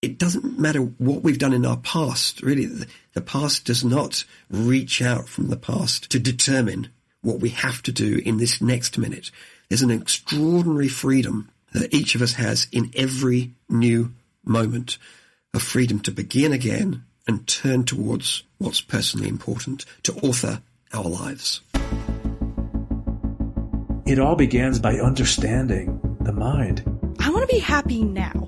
it doesn't matter what we've done in our past. Really, the past does not reach out from the past to determine what we have to do in this next minute. There's an extraordinary freedom that each of us has in every new moment, a freedom to begin again and turn towards what's personally important, to author our lives. It all begins by understanding the mind. I want to be happy now.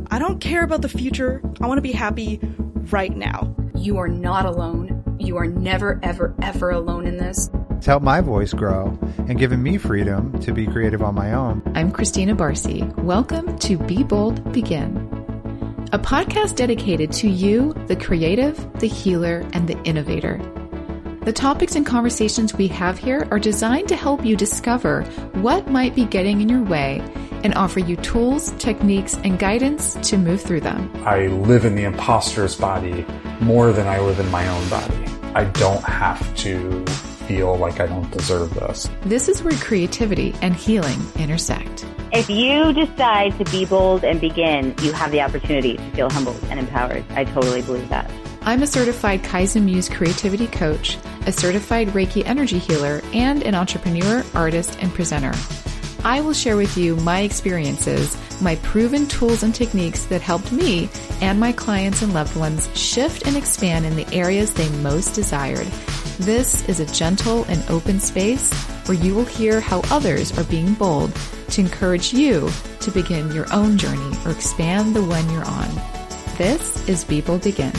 I don't care about the future. I want to be happy right now. You are not alone. You are never, ever, ever alone in this. It's helped my voice grow and given me freedom to be creative on my own. I'm Christina Barcy. Welcome to Be Bold, Begin, a podcast dedicated to you, the creative, the healer, and the innovator. The topics and conversations we have here are designed to help you discover what might be getting in your way and offer you tools, techniques, and guidance to move through them. I live in the imposter's body more than I live in my own body. I don't have to feel like I don't deserve this. This is where creativity and healing intersect. If you decide to be bold and begin, you have the opportunity to feel humbled and empowered. I totally believe that. I'm a certified Kaizen Muse creativity coach, a certified Reiki energy healer, and an entrepreneur, artist, and presenter. I will share with you my experiences, my proven tools and techniques that helped me and my clients and loved ones shift and expand in the areas they most desired. This is a gentle and open space where you will hear how others are being bold to encourage you to begin your own journey or expand the one you're on. This is Be Bold Begin.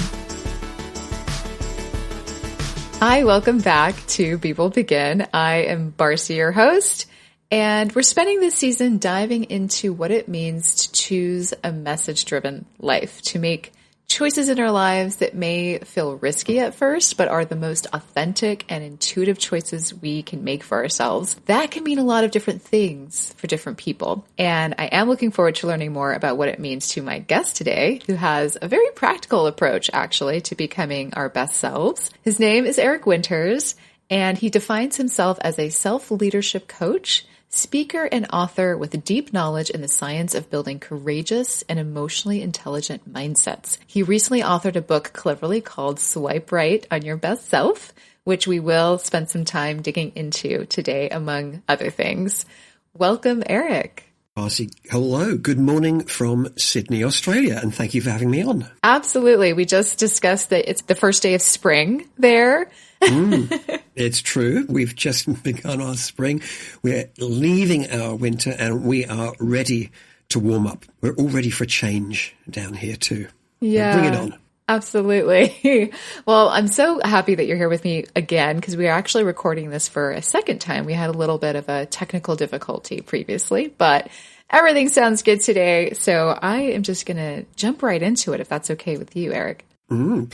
Hi, welcome back to Be Bold Begin. I am Barcy, your host, and we're spending this season diving into what it means to choose a message-driven life, to make choices in our lives that may feel risky at first, but are the most authentic and intuitive choices we can make for ourselves. That can mean a lot of different things for different people. And I am looking forward to learning more about what it means to my guest today, who has a very practical approach, actually, to becoming our best selves. His name is Eric Winters, and he defines himself as a self-leadership coach, speaker, and author with deep knowledge in the science of building courageous and emotionally intelligent mindsets. He recently authored a book cleverly called Swipe Right on Your Best Self, which we will spend some time digging into today, among other things. Welcome, Eric. Barcy, hello. Good morning from Sydney, Australia, and thank you for having me on. Absolutely. We just discussed that it's the first day of spring there. It's true. We've just begun our spring. We're leaving our winter and we are ready to warm up. We're all ready for change down here too. Yeah. So bring it on. Absolutely. Well, I'm so happy that you're here with me again, because we are actually recording this for a second time. We had a little bit of a technical difficulty previously, but everything sounds good today. So I am just going to jump right into it, if that's okay with you, Eric.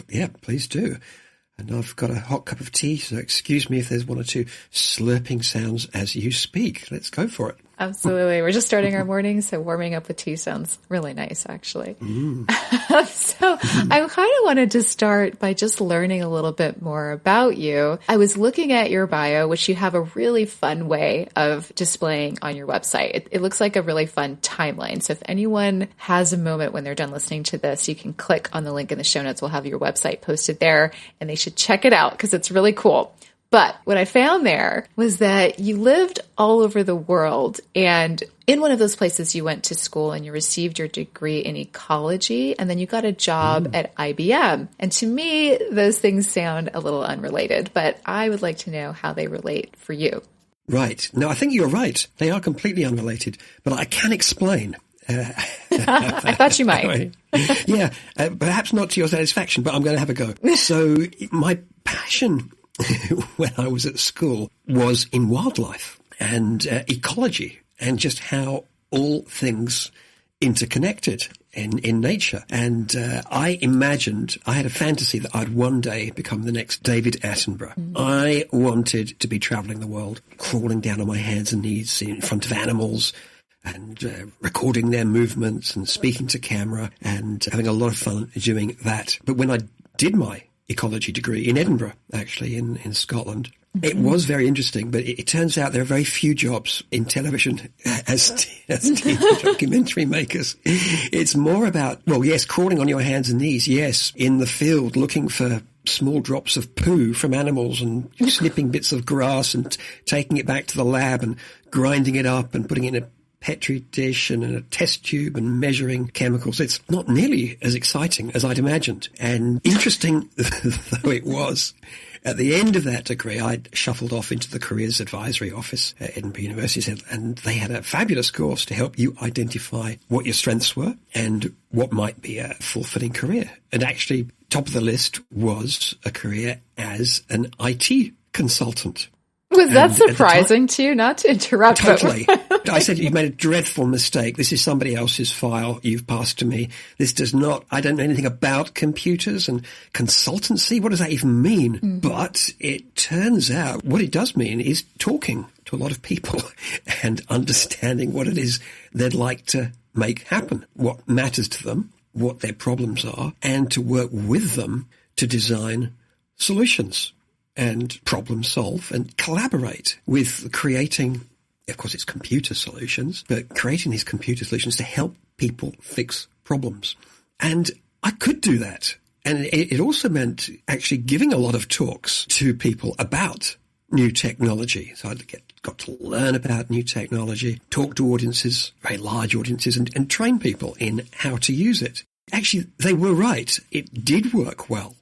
Yeah, please do. And I've got a hot cup of tea, so excuse me if there's one or two slurping sounds as you speak. Let's go for it. Absolutely. We're just starting our morning, so warming up with tea sounds really nice, actually. So I kind of wanted to start by just learning a little bit more about you. I was looking at your bio, which you have a really fun way of displaying on your website. It looks like a really fun timeline. So if anyone has a moment when they're done listening to this, you can click on the link in the show notes. We'll have your website posted there, and they should check it out because it's really cool. But what I found there was that you lived all over the world, and in one of those places you went to school and you received your degree in ecology, and then you got a job at IBM. And to me, those things sound a little unrelated, but I would like to know how they relate for you. Right. No, I think you're right. They are completely unrelated, but I can explain. I thought you might. Yeah, perhaps not to your satisfaction, but I'm going to have a go. So my passion when I was at school was in wildlife and ecology and just how all things interconnected in nature. And I imagined, I had a fantasy that I'd one day become the next David Attenborough. I wanted to be traveling the world, crawling down on my hands and knees in front of animals and recording their movements and speaking to camera and having a lot of fun doing that. But when I did my ecology degree in Edinburgh, actually, in Scotland. It was very interesting, but it turns out there are very few jobs in television as TV documentary makers. It's more about, well, yes, crawling on your hands and knees, yes, in the field looking for small drops of poo from animals and snipping bits of grass and taking it back to the lab and grinding it up and putting it in a Petri dish and in a test tube and measuring chemicals. It's not nearly as exciting as I'd imagined. And interesting though it was, at the end of that degree, I'd shuffled off into the careers advisory office at Edinburgh University, and they had a fabulous course to help you identify what your strengths were and what might be a fulfilling career. And actually, top of the list was a career as an IT consultant. Was that surprising to you? Not to interrupt. Totally. I said, you've made a dreadful mistake. This is somebody else's file you've passed to me. This does not, I don't know anything about computers and consultancy. What does that even mean? Mm-hmm. But it turns out what it does mean is talking to a lot of people and understanding what it is they'd like to make happen, what matters to them, what their problems are, and to work with them to design solutions and problem solve and collaborate with creating, of course, it's computer solutions, but creating these computer solutions to help people fix problems. And I could do that. And it also meant actually giving a lot of talks to people about new technology. So I got to learn about new technology, talk to audiences, very large audiences, and train people in how to use it. Actually, they were right. It did work well.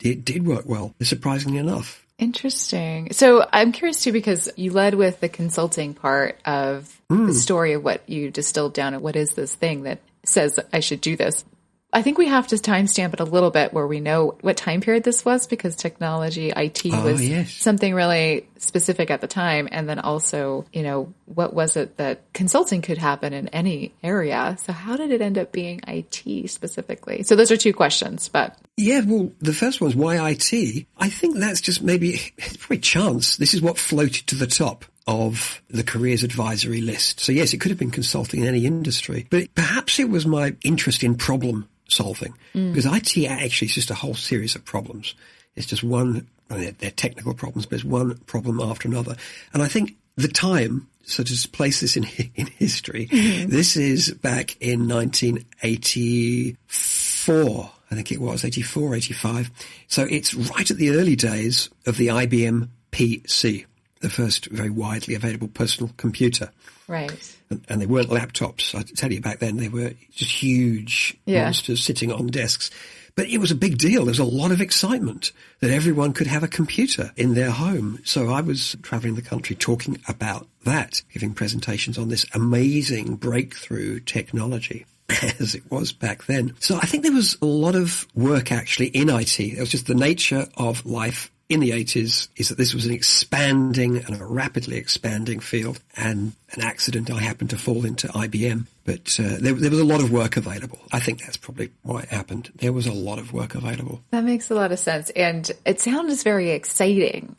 It did work well, surprisingly enough. Interesting. So I'm curious too, because you led with the consulting part of the story of what you distilled down and what is this thing that says I should do this. I think we have to timestamp it a little bit where we know what time period this was, because technology, IT was something really specific at the time. And then also, what was it that consulting could happen in any area? So how did it end up being IT specifically? So those are two questions, but. Yeah, well, the first one is why IT? I think that's just it's probably chance. This is what floated to the top of the careers advisory list. So yes, it could have been consulting in any industry, but perhaps it was my interest in problem solving, because IT actually is just a whole series of problems. It's just one, they're technical problems, but it's one problem after another. And I think the time, so to place this in history, this is back in 1984, I think it was, 84, 85. So it's right at the early days of the IBM PC, the first very widely available personal computer. Right. And they weren't laptops. I tell you, back then they were just huge monsters sitting on desks. But it was a big deal. There was a lot of excitement that everyone could have a computer in their home. So I was traveling the country talking about that, giving presentations on this amazing breakthrough technology as it was back then. So I think there was a lot of work actually in IT. It was just the nature of life in the 80s is that this was an expanding and a rapidly expanding field, and an accident, I happened to fall into IBM. But there was a lot of work available. I think that's probably why it happened. There was a lot of work available. That makes a lot of sense. And it sounds very exciting.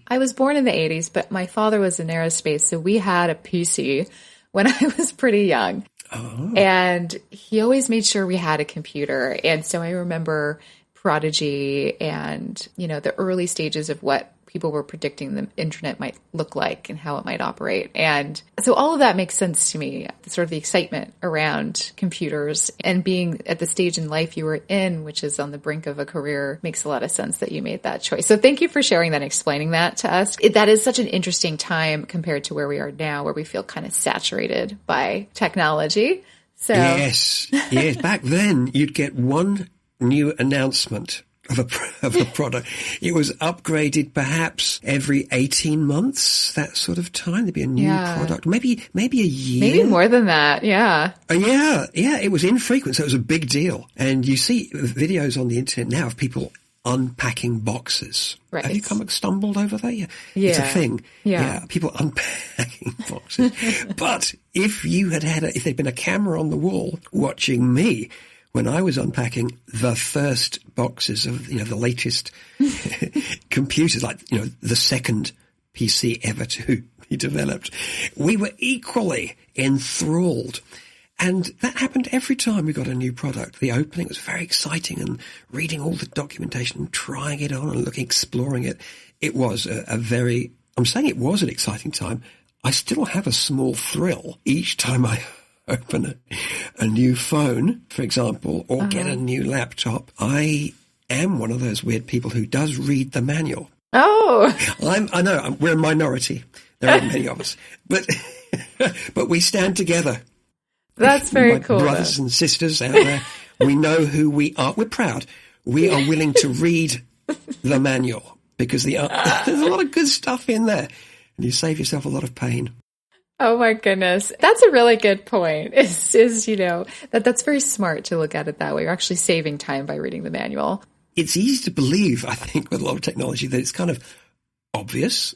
I was born in the 80s, but my father was in aerospace, so we had a PC when I was pretty young. Oh. And he always made sure we had a computer. And so I remember Prodigy and, the early stages of what people were predicting the internet might look like and how it might operate. And so all of that makes sense to me, sort of the excitement around computers and being at the stage in life you were in, which is on the brink of a career, makes a lot of sense that you made that choice. So thank you for sharing that and explaining that to us. That is such an interesting time compared to where we are now, where we feel kind of saturated by technology. So Yes. Back then you'd get one new announcement of a product. It was upgraded perhaps every 18 months, that sort of time. There'd be a new product, maybe a year. Maybe more than that, yeah. Yeah, it was infrequent, so it was a big deal. And you see videos on the internet now of people unpacking boxes. Right. Have you stumbled over that? Yeah. It's a thing. Yeah. People unpacking boxes. But if there'd been a camera on the wall watching me, when I was unpacking the first boxes of, the latest computers, like, the second PC ever to be developed, we were equally enthralled. And that happened every time we got a new product. The opening was very exciting, and reading all the documentation and trying it on and exploring it. It was I'm saying it was an exciting time. I still have a small thrill each time I open a new phone, for example, or get a new laptop. I am one of those weird people who does read the manual. Oh, I know we're a minority. There aren't many of us, but we stand together. That's very cool. Brothers and sisters out there, we know who we are. We're proud. We are willing to read the manual because there's a lot of good stuff in there, and you save yourself a lot of pain. Oh my goodness. That's a really good point. Is that's very smart to look at it that way. You're actually saving time by reading the manual. It's easy to believe, I think, with a lot of technology that it's kind of obvious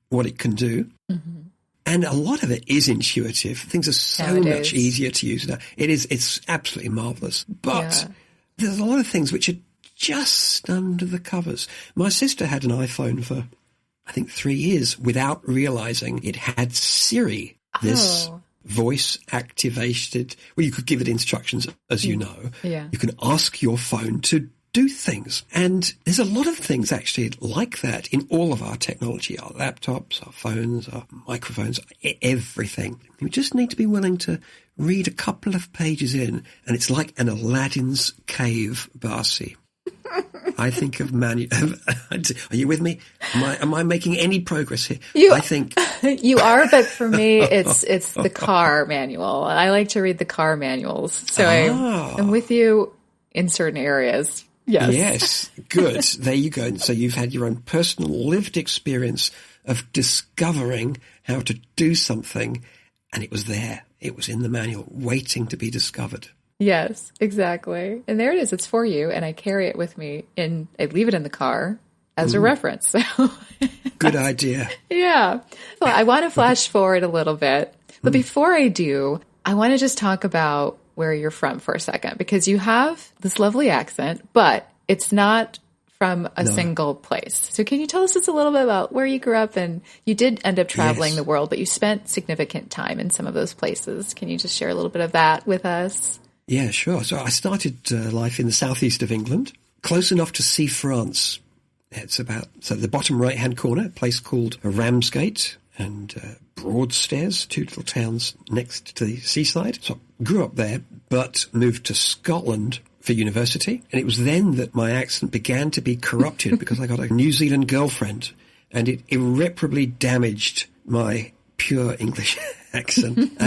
what it can do. Mm-hmm. And a lot of it is intuitive. Things are so much easier to use now. It's absolutely marvelous. But there's a lot of things which are just under the covers. My sister had an iPhone for, I think, 3 years without realizing it had Siri, this voice activated. Well, you could give it instructions, as you know. Yeah. You can ask your phone to do things. And there's a lot of things actually like that in all of our technology, our laptops, our phones, our microphones, everything. You just need to be willing to read a couple of pages in, and it's like an Aladdin's cave, Barcy. I think of are you with me? Am I making any progress here? I think you are, but for me, it's the car manual. I like to read the car manuals. So I'm with you in certain areas. Yes. Yes. Good. There you go. And so you've had your own personal lived experience of discovering how to do something, and it was there. It was in the manual, waiting to be discovered. Yes, exactly. And there it is. It's for you, and I carry it with me, and I leave it in the car as a reference. Good idea. Yeah. Well, I want to flash forward a little bit, but before I do, I want to just talk about where you're from for a second, because you have this lovely accent, but it's not from a single place. So can you tell us just a little bit about where you grew up? And you did end up traveling the world, but you spent significant time in some of those places. Can you just share a little bit of that with us? Yeah, sure. So I started life in the southeast of England, close enough to see France. It's the bottom right-hand corner, a place called Ramsgate and Broadstairs, two little towns next to the seaside. So I grew up there, but moved to Scotland for university. And it was then that my accent began to be corrupted because I got a New Zealand girlfriend, and it irreparably damaged my pure English accent.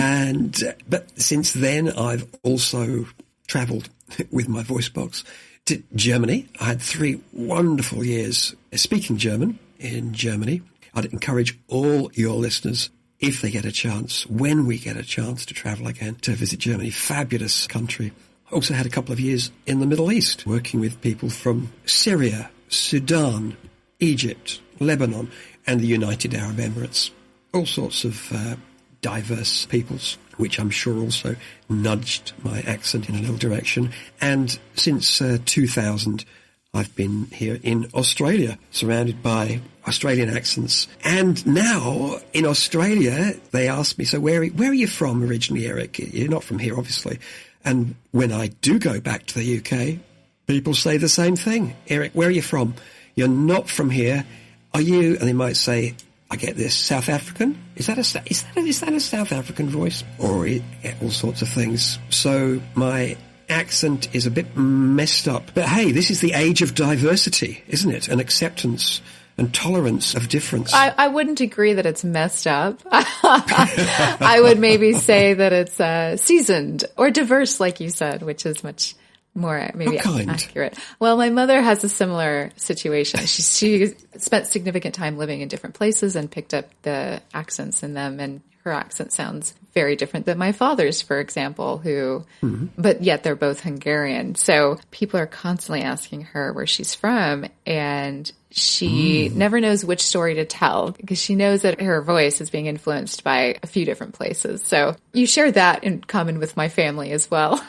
But since then, I've also travelled with my voice box to Germany. I had 3 wonderful years speaking German in Germany. I'd encourage all your listeners, if they get a chance, when we get a chance to travel again, to visit Germany. Fabulous country. I also had a couple of years in the Middle East, working with people from Syria, Sudan, Egypt, Lebanon, and the United Arab Emirates. All sorts of diverse peoples, which I'm sure also nudged my accent in a little direction. And since 2000, I've been here in Australia, surrounded by Australian accents. And now in Australia, they ask me, so where are you from originally, Eric? You're not from here, obviously. And when I do go back to the UK, people say the same thing. Eric, where are you from? You're not from here. Are you? And they might say, I get this, South African? Is that a South African voice? Or all sorts of things. So my accent is a bit messed up. But hey, this is the age of diversity, isn't it? And acceptance and tolerance of difference. I wouldn't agree that it's messed up. I would maybe say that it's seasoned or diverse, like you said, which is much more maybe accurate. Well, my mother has a similar situation. She spent significant time living in different places and picked up the accents in them, and her accent sounds very different than my father's, for example, but yet they're both Hungarian. So people are constantly asking her where she's from, and she never knows which story to tell because she knows that her voice is being influenced by a few different places. So you share that in common with my family as well.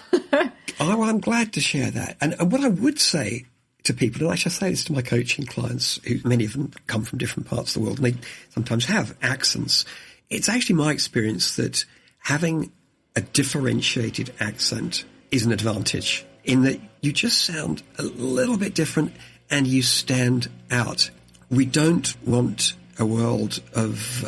Oh, I'm glad to share that. And what I would say to people, and I shall say this to my coaching clients, who many of them come from different parts of the world, and they sometimes have accents. It's actually my experience that having a differentiated accent is an advantage in that you just sound a little bit different and you stand out. We don't want a world of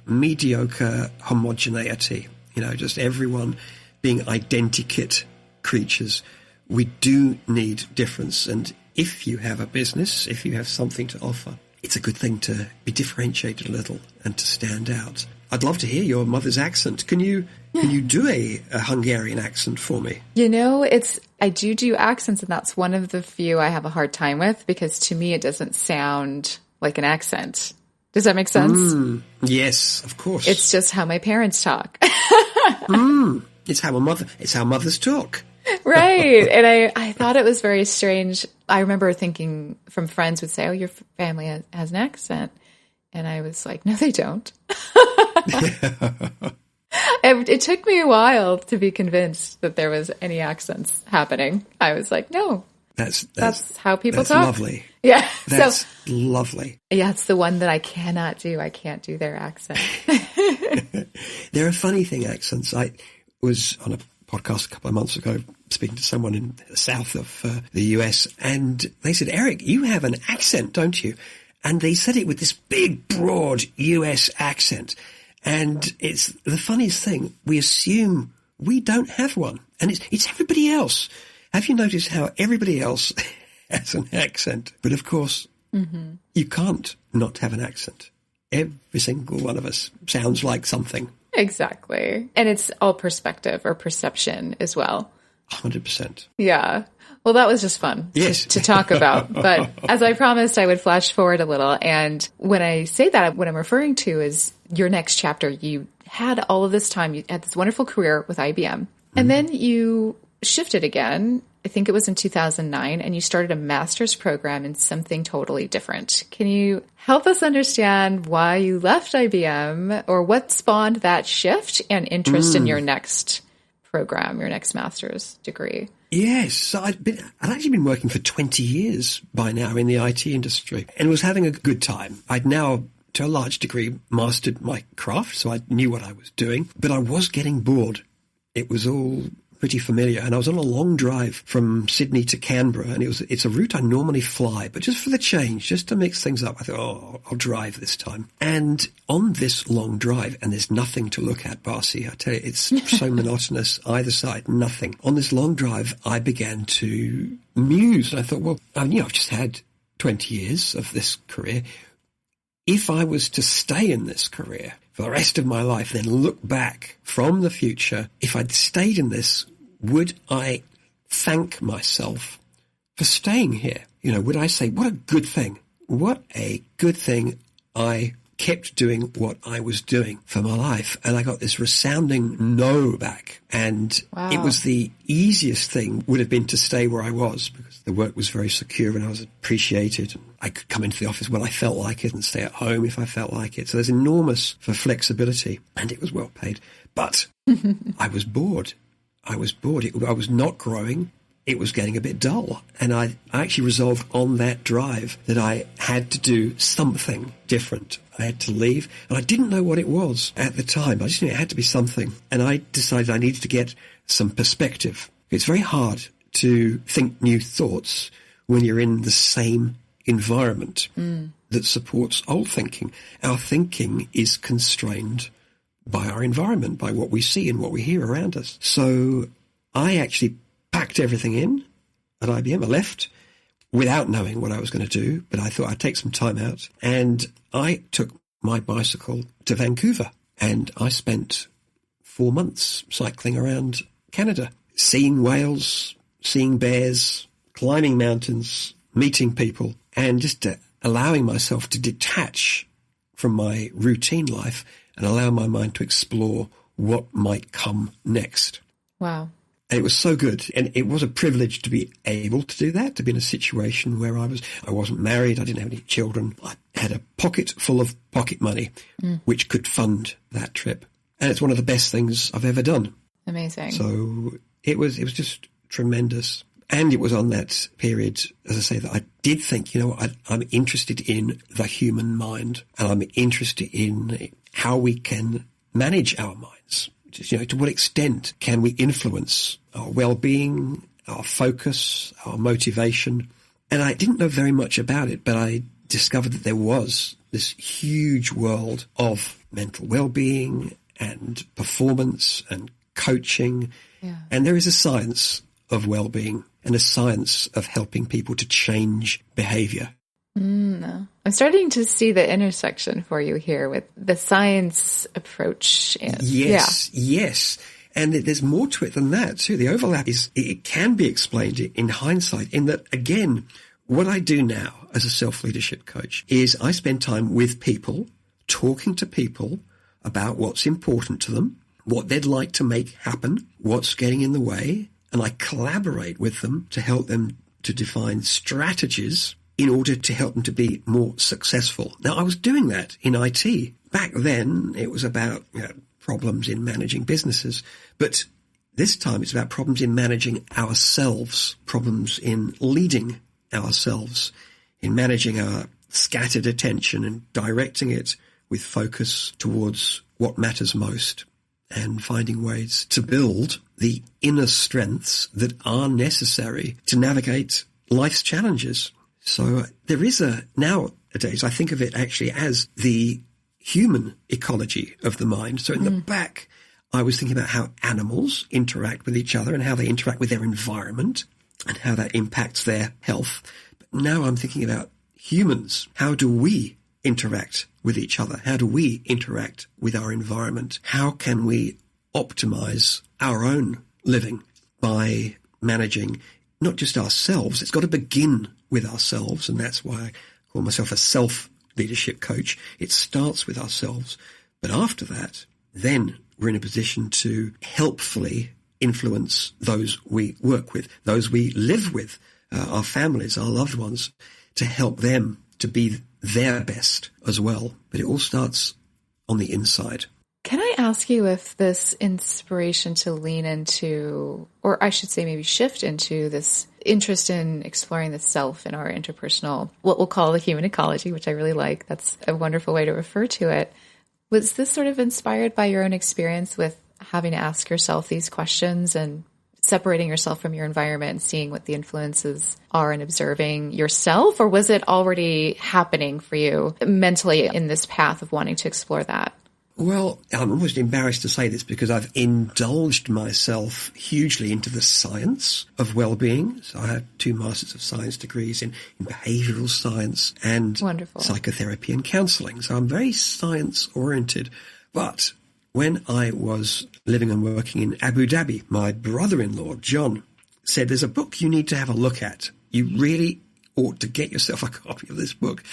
mediocre homogeneity, just everyone being identikit creatures. We do need difference. And if you have a business, if you have something to offer, it's a good thing to be differentiated a little and to stand out. I'd love to hear your mother's accent. Can you do a Hungarian accent for me? I do accents, and that's one of the few I have a hard time with, because to me it doesn't sound like an accent. Does that make sense? Yes, of course. It's just how my parents talk. It's how mothers talk. Right. And I thought it was very strange. I remember thinking from friends would say, oh, your family has an accent. And I was like, no, they don't. It took me a while to be convinced that there was any accents happening. I was like, no, that's how people talk. That's lovely. Yeah. That's lovely. Yeah, it's the one that I cannot do. I can't do their accent. They're a funny thing, accents. I was on a podcast a couple of months ago speaking to someone in the south of the US, and they said, Eric, you have an accent, don't you? And they said it with this big, broad US accent. And it's the funniest thing. We assume we don't have one. And it's everybody else. Have you noticed how everybody else has an accent? But of course, you can't not have an accent. Every single one of us sounds like something. Exactly. And it's all perspective or perception as well. 100%. Yeah. Well, that was just fun to talk about. But as I promised, I would flash forward a little. And when I say that, what I'm referring to is your next chapter. You had all of this time. You had this wonderful career with IBM. And then you shifted again. I think it was in 2009, and you started a master's program in something totally different. Can you help us understand why you left IBM, or what spawned that shift and interest in your next program, your next master's degree? Yes, so I'd actually been working for 20 years by now in the IT industry and was having a good time. I'd now, to a large degree, mastered my craft, so I knew what I was doing, but I was getting bored. It was all pretty familiar, and I was on a long drive from Sydney to Canberra, and it's a route I normally fly, but just for the change, just to mix things up, I thought, I'll drive this time. And on this long drive, and there's nothing to look at, Barcy, I tell you, it's so monotonous, either side, nothing. On this long drive, I began to muse, and I thought, well, I've just had 20 years of this career. If I was to stay in this career for the rest of my life, then look back from the future, if I'd stayed in this, would I thank myself for staying here? Would I say, what a good thing. What a good thing I kept doing what I was doing for my life. And I got this resounding no back. And It was the easiest thing would have been to stay where I was, because the work was very secure and I was appreciated. I could come into the office when I felt like it and stay at home if I felt like it. So there's enormous for flexibility, and it was well paid. But I was bored. I was bored. I was not growing. It was getting a bit dull. And I actually resolved on that drive that I had to do something different. I had to leave. And I didn't know what it was at the time. I just knew it had to be something. And I decided I needed to get some perspective. It's very hard to think new thoughts when you're in the same environment that supports old thinking. Our thinking is constrained by our environment, by what we see and what we hear around us. So I actually packed everything in at IBM. I left without knowing what I was going to do, but I thought I'd take some time out. And I took my bicycle to Vancouver, and I spent 4 months cycling around Canada, seeing whales, seeing bears, climbing mountains, meeting people, and just allowing myself to detach from my routine life and allow my mind to explore what might come next. Wow. And it was so good. And it was a privilege to be able to do that, to be in a situation where I wasn't married, I didn't have any children. I had a pocket full of pocket money, which could fund that trip. And it's one of the best things I've ever done. Amazing. So it was just tremendous. And it was on that period, as I say, that I did think, I'm interested in the human mind, and I'm interested in how we can manage our minds to what extent can we influence our well-being, our focus, our motivation? And I didn't know very much about it, but I discovered that there was this huge world of mental well-being and performance and coaching. Yeah. And there is a science of well-being and a science of helping people to change behavior. I'm starting to see the intersection for you here with the science approach. Yes. And there's more to it than that too. The overlap is, it can be explained in hindsight in that, again, what I do now as a self-leadership coach is I spend time with people, talking to people about what's important to them, what they'd like to make happen, what's getting in the way, and I collaborate with them to help them to define strategies in order to help them to be more successful. Now, I was doing that in IT. Back then, it was about problems in managing businesses, but this time it's about problems in managing ourselves, problems in leading ourselves, in managing our scattered attention and directing it with focus towards what matters most, and finding ways to build the inner strengths that are necessary to navigate life's challenges. So there is nowadays, I think of it actually as the human ecology of the mind. So in the back, I was thinking about how animals interact with each other and how they interact with their environment and how that impacts their health. But now I'm thinking about humans. How do we interact with each other? How do we interact with our environment? How can we optimize our own living by managing not just ourselves? It's got to begin with ourselves, and that's why I call myself a self-leadership coach. It starts with ourselves, but after that, then we're in a position to helpfully influence those we work with, those we live with, our families, our loved ones, to help them to be their best as well. But it all starts on the inside. Can I ask you if this inspiration to lean into, or I should say maybe shift into, this interest in exploring the self in our interpersonal, what we'll call the human ecology, which I really like. That's a wonderful way to refer to it. Was this sort of inspired by your own experience with having to ask yourself these questions and separating yourself from your environment and seeing what the influences are and observing yourself? Or was it already happening for you mentally in this path of wanting to explore that? Well, I'm almost embarrassed to say this because I've indulged myself hugely into the science of well-being. So I have 2 Masters of Science degrees in behavioral science and psychotherapy and counseling. So I'm very science-oriented. But when I was living and working in Abu Dhabi, my brother-in-law, John, said, there's a book you need to have a look at. You really ought to get yourself a copy of this book.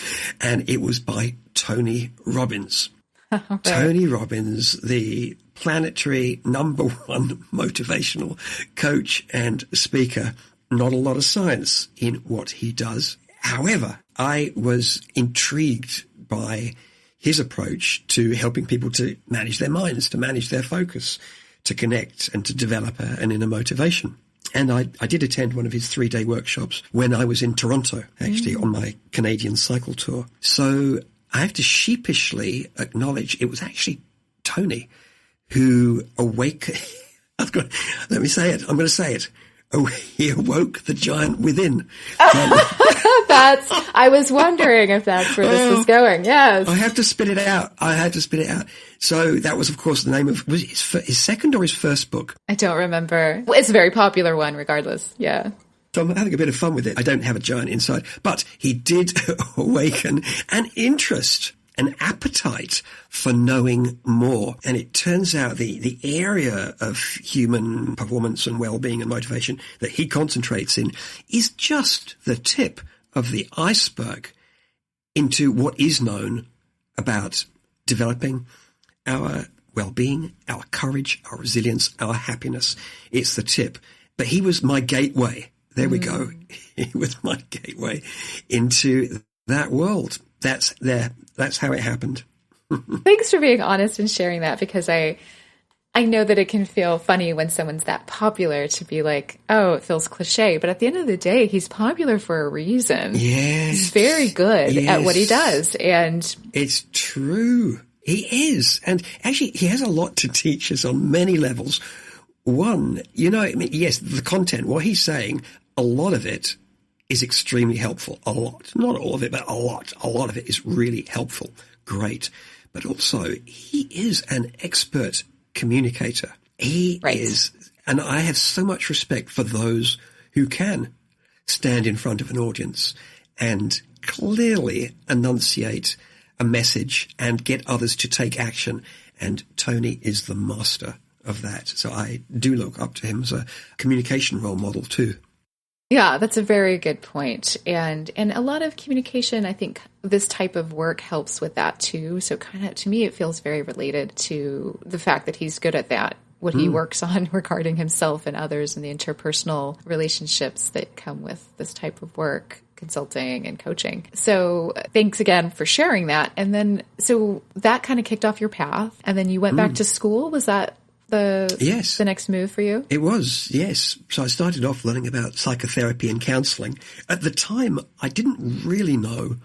And it was by Tony Robbins. Right. Tony Robbins, the planetary #1 motivational coach and speaker. Not a lot of science in what he does. However, I was intrigued by his approach to helping people to manage their minds, to manage their focus, to connect and to develop an inner motivation. And I did attend one of his 3-day workshops when I was in Toronto, actually, on my Canadian cycle tour. So I have to sheepishly acknowledge it was actually Tony who let me say it. I'm going to say it. Oh, he awoke the giant within. I was wondering if that's where this was going. Yes. I had to spit it out. So that was, of course, the name of, was it his second or his first book? I don't remember. Well, it's a very popular one regardless. Yeah. So I'm having a bit of fun with it. I don't have a giant inside, but he did awaken an interest, an appetite for knowing more. And it turns out the area of human performance and well-being and motivation that he concentrates in is just the tip of the iceberg into what is known about developing our well-being, our courage, our resilience, our happiness. It's the tip. But he was my gateway. There we go. He was my gateway into that world. That's how it happened. Thanks for being honest and sharing that, because I know that it can feel funny when someone's that popular to be like, oh, it feels cliche. But at the end of the day, he's popular for a reason. Yes. He's very good at what he does. And it's true. He is. And actually, he has a lot to teach us on many levels. One, I mean, yes, the content, what he's saying, a lot of it is extremely helpful. A lot. Not all of it, but a lot. A lot of it is really helpful. Great. But also, he is an expert communicator. He is. And I have so much respect for those who can stand in front of an audience and clearly enunciate a message and get others to take action. And Tony is the master of that. So I do look up to him as a communication role model too. Yeah, that's a very good point. And a lot of communication, I think this type of work helps with that too. So kind of, to me, it feels very related to the fact that he's good at that, what he works on regarding himself and others and the interpersonal relationships that come with this type of work, consulting and coaching. So thanks again for sharing that. And then, so that kind of kicked off your path and then you went back to school. Was that the next move for you? It was, yes. So I started off learning about psychotherapy and counseling. At the time, I didn't really know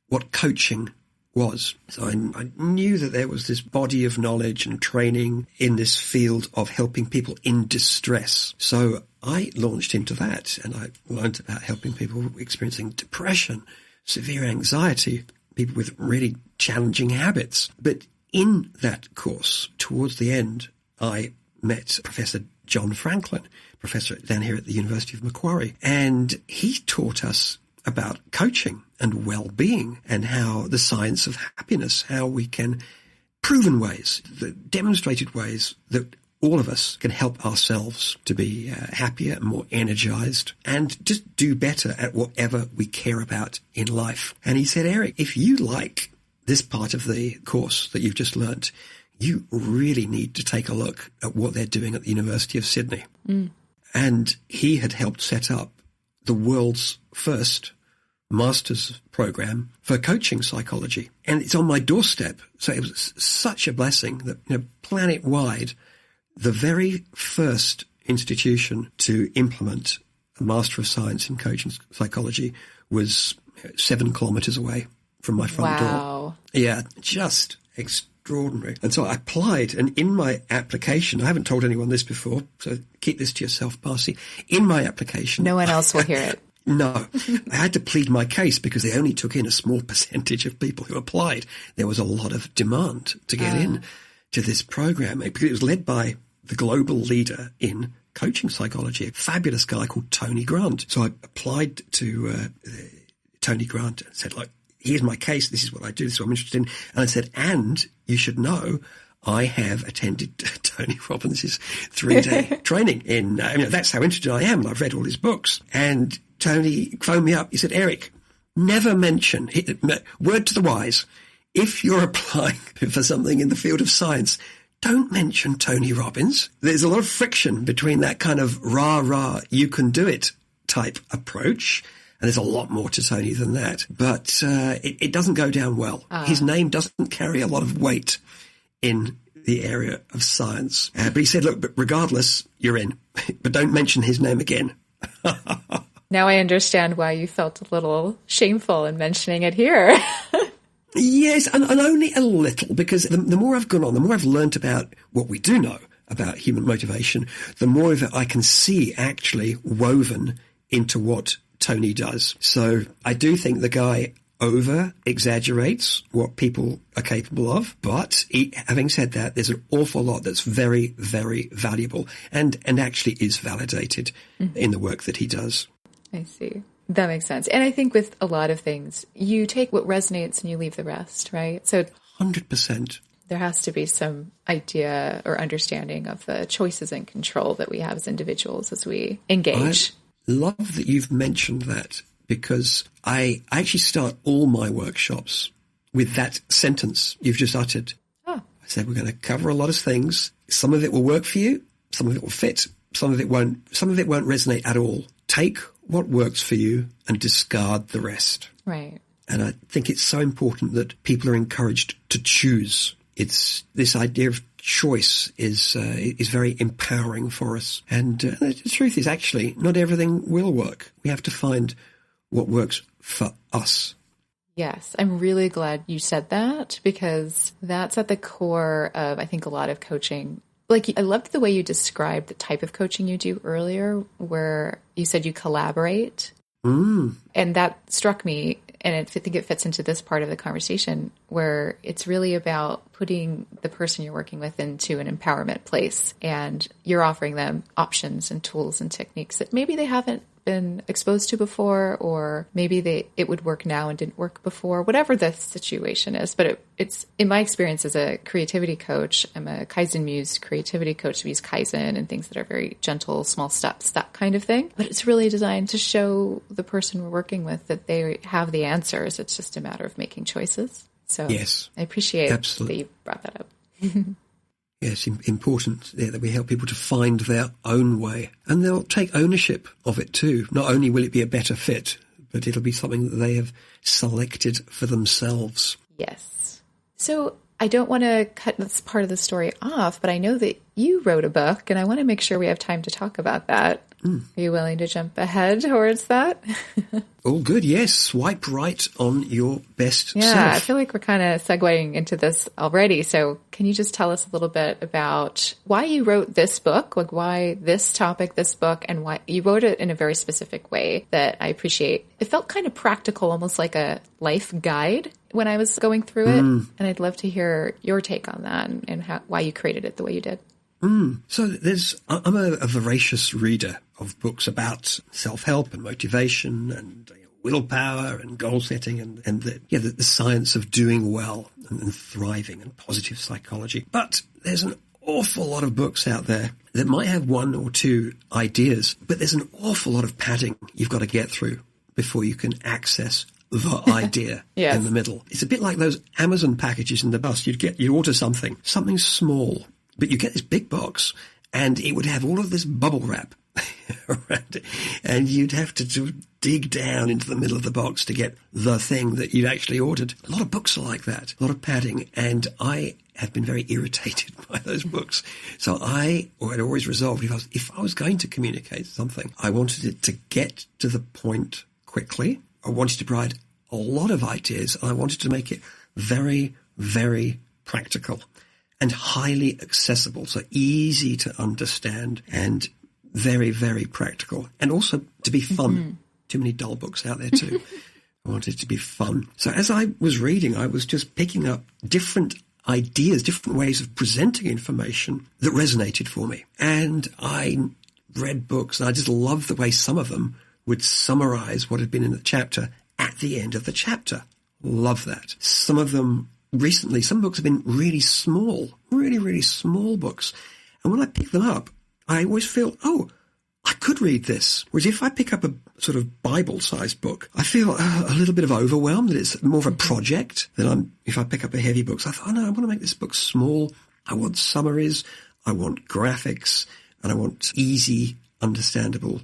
what coaching was. So I knew that there was this body of knowledge and training in this field of helping people in distress. So I launched into that and I learned about helping people experiencing depression, severe anxiety, people with really challenging habits. But in that course, towards the end, I met Professor John Franklin, professor down here at the University of Macquarie, and he taught us about coaching and well-being and how the science of happiness, how we can proven ways, the demonstrated ways that all of us can help ourselves to be happier and more energized and just do better at whatever we care about in life. And he said, Eric, if you like this part of the course that you've just learnt, you really need to take a look at what they're doing at the University of Sydney. And he had helped set up the world's first master's program for coaching psychology. And it's on my doorstep. So it was such a blessing that, planet-wide, the very first institution to implement a Master of Science in Coaching Psychology was 7 kilometres away from my front door. Yeah, just extraordinary. And so I applied, and in my application, I haven't told anyone this before, so keep this to yourself, Parsi. In my application... No one else will hear it. No. I had to plead my case because they only took in a small percentage of people who applied. There was a lot of demand to get in to this program because it was led by the global leader in coaching psychology, a fabulous guy called Tony Grant. So I applied to Tony Grant and said, look, here's my case. This is what I do. This is what I'm interested in. And I said, and you should know I have attended Tony Robbins' 3-day training in, that's how interested I am. And I've read all his books. And Tony phoned me up. He said, Eric, never mention, word to the wise, if you're applying for something in the field of science, don't mention Tony Robbins. There's a lot of friction between that kind of rah, you can do it type approach. And there's a lot more to Tony than that. But it doesn't go down well. His name doesn't carry a lot of weight in the area of science. But he said, look, but regardless, you're in. But don't mention his name again. Now I understand why you felt a little shameful in mentioning it here. Yes, and only a little, because the more I've gone on, the more I've learnt about what we do know about human motivation, the more of it I can see actually woven into what Tony does. So I do think the guy over-exaggerates what people are capable of, but having said that, there's an awful lot that's very, very valuable and actually is validated in the work that he does. I see. That makes sense. And I think with a lot of things, you take what resonates and you leave the rest, right? So 100%. There has to be some idea or understanding of the choices and control that we have as individuals as we engage. I love that you've mentioned that, because I actually start all my workshops with that sentence you've just uttered. I said, we're going to cover a lot of things. Some of it will work for you. Some of it will fit. Some of it won't. Some of it won't resonate at all. Take what works for you and discard the rest. Right. And I think it's so important that people are encouraged to choose. It's this idea of choice is very empowering for us. And the truth is, actually, not everything will work. We have to find what works for us. Yes, I'm really glad you said that because that's at the core of, I think, a lot of coaching. Like, I loved the way you described the type of coaching you do earlier, where you said you collaborate. And that struck me, and I think it fits into this part of the conversation, where it's really about putting the person you're working with into an empowerment place, and you're offering them options and tools and techniques that maybe they haven't been exposed to before, or maybe it would work now and didn't work before, whatever the situation is. But it's in my experience as a creativity coach, I'm a Kaizen Muse creativity coach. We use Kaizen and things that are very gentle, small steps, that kind of thing. But it's really designed to show the person we're working with that they have the answers. It's just a matter of making choices. So yes, I appreciate that you brought that up. Yes, important that we help people to find their own way, and they'll take ownership of it too. Not only will it be a better fit, but it'll be something that they have selected for themselves. Yes. So I don't want to cut this part of the story off, but I know that you wrote a book, and I want to make sure we have time to talk about that. Are you willing to jump ahead towards that? All good, yes. Swipe right on your best self. Yeah, I feel like we're kind of segueing into this already. So can you just tell us a little bit about why you wrote this book, like why this topic, this book, and why you wrote it in a very specific way that I appreciate. It felt kind of practical, almost like a life guide when I was going through it. And I'd love to hear your take on that and why you created it the way you did. So I'm a voracious reader of books about self-help and motivation and willpower and goal setting and the science of doing well and thriving and positive psychology. But there's an awful lot of books out there that might have one or two ideas, but there's an awful lot of padding you've got to get through before you can access the idea in the middle. It's a bit like those Amazon packages in the bus. You order something small, but you get this big box, and it would have all of this bubble wrap around it, and you'd have to dig down into the middle of the box to get the thing that you'd actually ordered. A lot of books are like that, a lot of padding, and I have been very irritated by those books. So I had always resolved, if I was going to communicate something, I wanted it to get to the point quickly. I wanted to provide a lot of ideas, and I wanted to make it very, very practical and highly accessible, so easy to understand and very, very practical, and also to be fun. Too many dull books out there too. I wanted it to be fun. So as I was reading, I was just picking up different ideas, different ways of presenting information that resonated for me. And I read books, and I just loved the way some of them would summarize what had been in the chapter at the end of the chapter. Love that. Some of them recently, some books have been really small, really, really small books. And when I pick them up, I always feel, I could read this. Whereas if I pick up a sort of Bible-sized book, I feel a little bit of overwhelm, that it's more of a project than if I pick up a heavy book. So I thought, no, I want to make this book small. I want summaries, I want graphics, and I want easy, understandable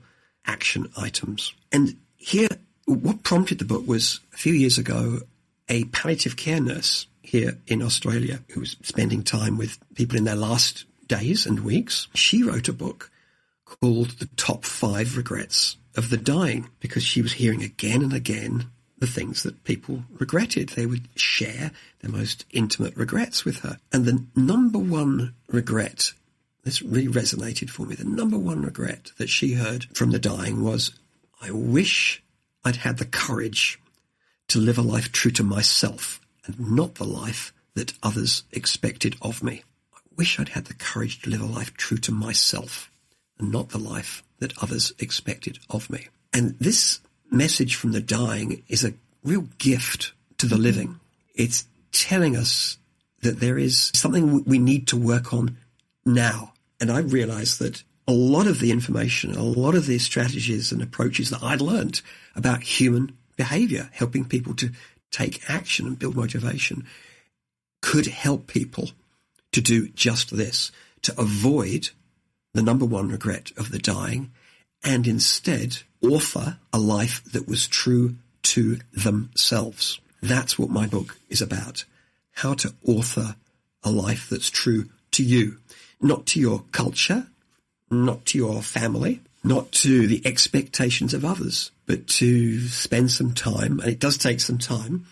action items. And here, what prompted the book was a few years ago, a palliative care nurse here in Australia who was spending time with people in their last days and weeks. She wrote a book called The Top 5 Regrets of the Dying, because she was hearing again and again the things that people regretted. They would share their most intimate regrets with her. And the number one regret, this really resonated for me, the number one regret that she heard from the dying was, I wish I'd had the courage to live a life true to myself and not the life that others expected of me. I wish I'd had the courage to live a life true to myself and not the life that others expected of me. And this message from the dying is a real gift to the living. It's telling us that there is something we need to work on now. And I realized that a lot of the information, a lot of the strategies and approaches that I'd learned about human behavior, helping people to take action and build motivation, could help people to do just this, to avoid the number one regret of the dying, and instead author a life that was true to themselves. That's what my book is about. How to author a life that's true to you, not to your culture, not to your family, not to the expectations of others, but to spend some time, and it does take some time,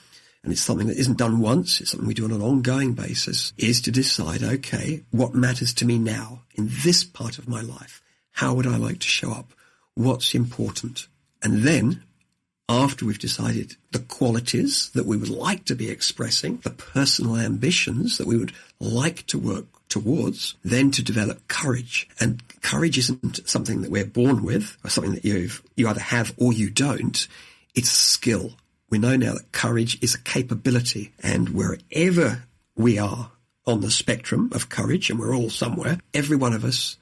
and it's something that isn't done once, it's something we do on an ongoing basis, is to decide, okay, what matters to me now in this part of my life? How would I like to show up? What's important? And then, after we've decided the qualities that we would like to be expressing, the personal ambitions that we would like to work towards, then to develop courage. And courage isn't something that we're born with, or something that you either have or you don't. It's a skill. We know now that courage is a capability, and wherever we are on the spectrum of courage, and we're all somewhere, every one of us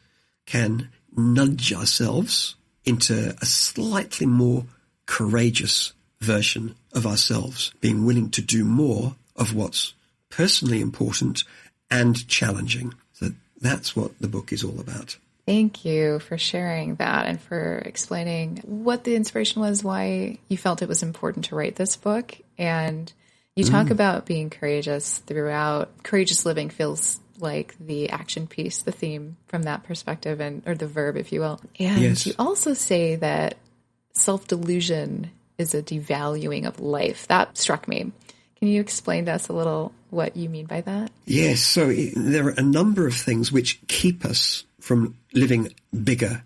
can nudge ourselves into a slightly more courageous version of ourselves, being willing to do more of what's personally important and challenging. So that's what the book is all about. Thank you for sharing that and for explaining what the inspiration was, why you felt it was important to write this book. And you talk about being courageous throughout. Courageous living feels like the action piece, the theme from that perspective, or the verb, if you will. And yes. You also say that self-delusion is a devaluing of life. That struck me. Can you explain to us a little what you mean by that? Yes. So there are a number of things which keep us from living bigger,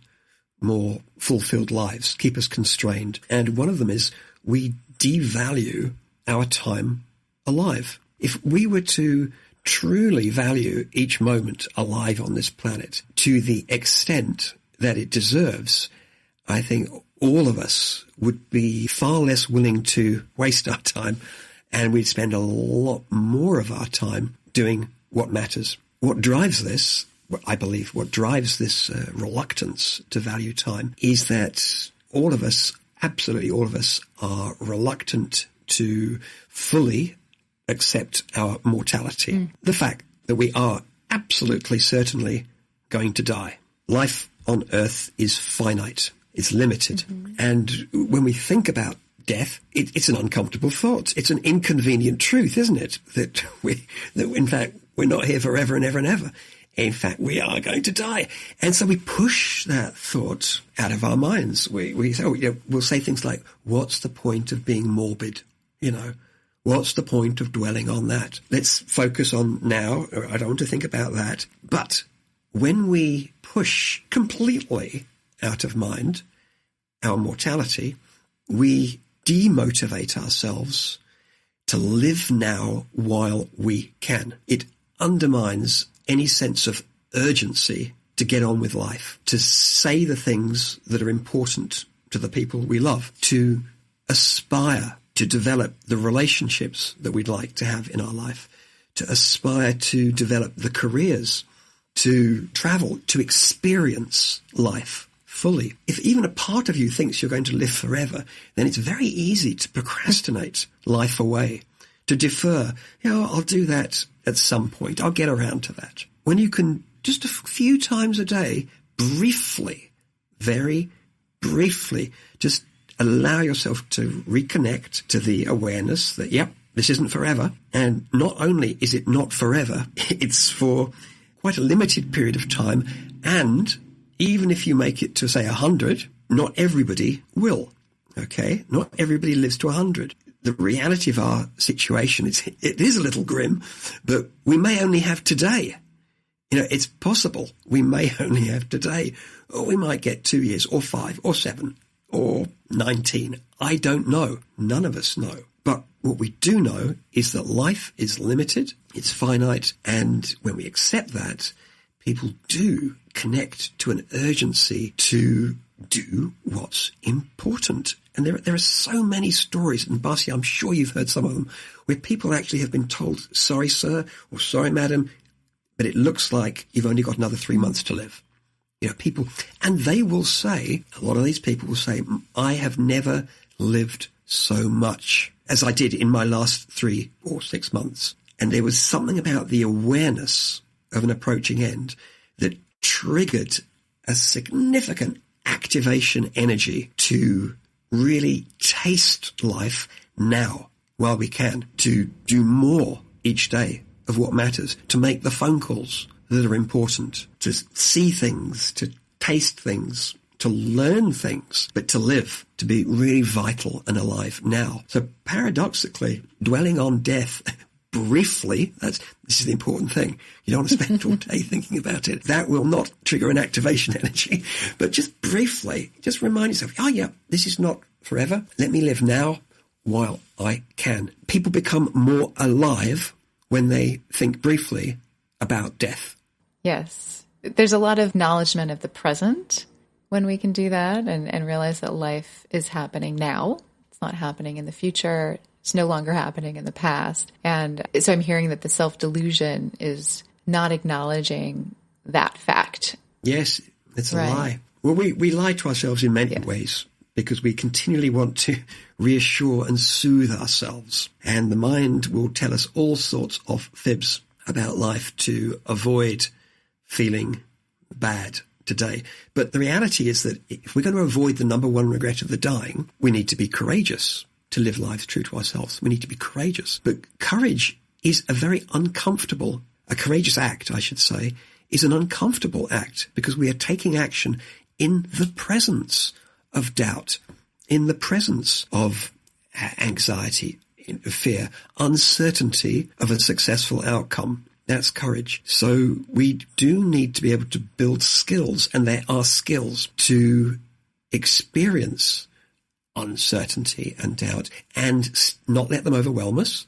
more fulfilled lives, keep us constrained. And one of them is we devalue our time alive. If we were to truly value each moment alive on this planet to the extent that it deserves, I think all of us would be far less willing to waste our time, and we'd spend a lot more of our time doing what matters. What drives this, I believe, what drives this reluctance to value time is that all of us, absolutely all of us, are reluctant to fully accept our mortality. The fact that we are absolutely certainly going to die. Life on Earth is finite, it's limited. And when we think about death, it's an uncomfortable thought. It's an inconvenient truth, isn't it? That in fact, we're not here forever and ever and ever. In fact, we are going to die. And so we push that thought out of our minds. We'll say things like, what's the point of being morbid? What's the point of dwelling on that? Let's focus on now. I don't want to think about that. But when we push completely out of mind our mortality, we demotivate ourselves to live now while we can. It undermines any sense of urgency to get on with life, to say the things that are important to the people we love, to aspire to develop the relationships that we'd like to have in our life, to aspire to develop the careers, to travel, to experience life fully. If even a part of you thinks you're going to live forever, then it's very easy to procrastinate life away, to defer. I'll do that at some point. I'll get around to that. When you can just a few times a day, briefly, very briefly, just allow yourself to reconnect to the awareness that, yep, this isn't forever. And not only is it not forever, it's for quite a limited period of time. And even if you make it to, say, 100, not everybody will. Okay? Not everybody lives to 100. The reality of our situation, it is a little grim, but we may only have today. It's possible we may only have today, or we might get 2 years, or 5, or 7, or 19. I don't know. None of us know. But what we do know is that life is limited, it's finite, and when we accept that, people do connect to an urgency to do what's important. And there are so many stories, and Barsi, I'm sure you've heard some of them, where people actually have been told, sorry, sir, or sorry, madam, but it looks like you've only got another 3 months to live. People, and they will say, a lot of these people will say, I have never lived so much as I did in my last 3 or 6 months. And there was something about the awareness of an approaching end that triggered a significant activation energy to really taste life now while we can, to do more each day of what matters, to make the phone calls that are important, to see things, to taste things, to learn things, but to live, to be really vital and alive now. So paradoxically, dwelling on death briefly, this is the important thing. You don't want to spend all day thinking about it. That will not trigger an activation energy. But just briefly, just remind yourself, oh yeah, this is not forever. Let me live now while I can. People become more alive when they think briefly about death. Yes. There's a lot of acknowledgement of the present when we can do that and realize that life is happening now. It's not happening in the future. It's no longer happening in the past. And so I'm hearing that the self-delusion is not acknowledging that fact. Yes, it's a lie. Well, we lie to ourselves in many Yes. ways because we continually want to reassure and soothe ourselves. And the mind will tell us all sorts of fibs about life to avoid feeling bad today. But the reality is that if we're going to avoid the number one regret of the dying, we need to be courageous to live lives true to ourselves. We need to be courageous. But courage is a courageous act, I should say, is an uncomfortable act because we are taking action in the presence of doubt, in the presence of anxiety, fear, uncertainty of a successful outcome. That's courage. So we do need to be able to build skills, and there are skills to experience uncertainty and doubt and not let them overwhelm us,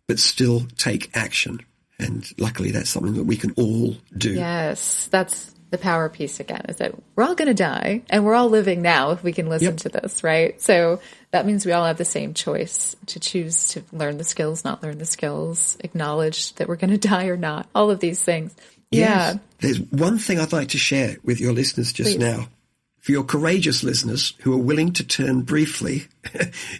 but still take action. And luckily that's something that we can all do. Yes, that's the power piece again, is that we're all going to die and we're all living now if we can listen to this, right? So that means we all have the same choice to choose to learn the skills, not learn the skills, acknowledge that we're going to die or not, all of these things. Yes. Yeah. There's one thing I'd like to share with your listeners just now. For your courageous listeners who are willing to turn briefly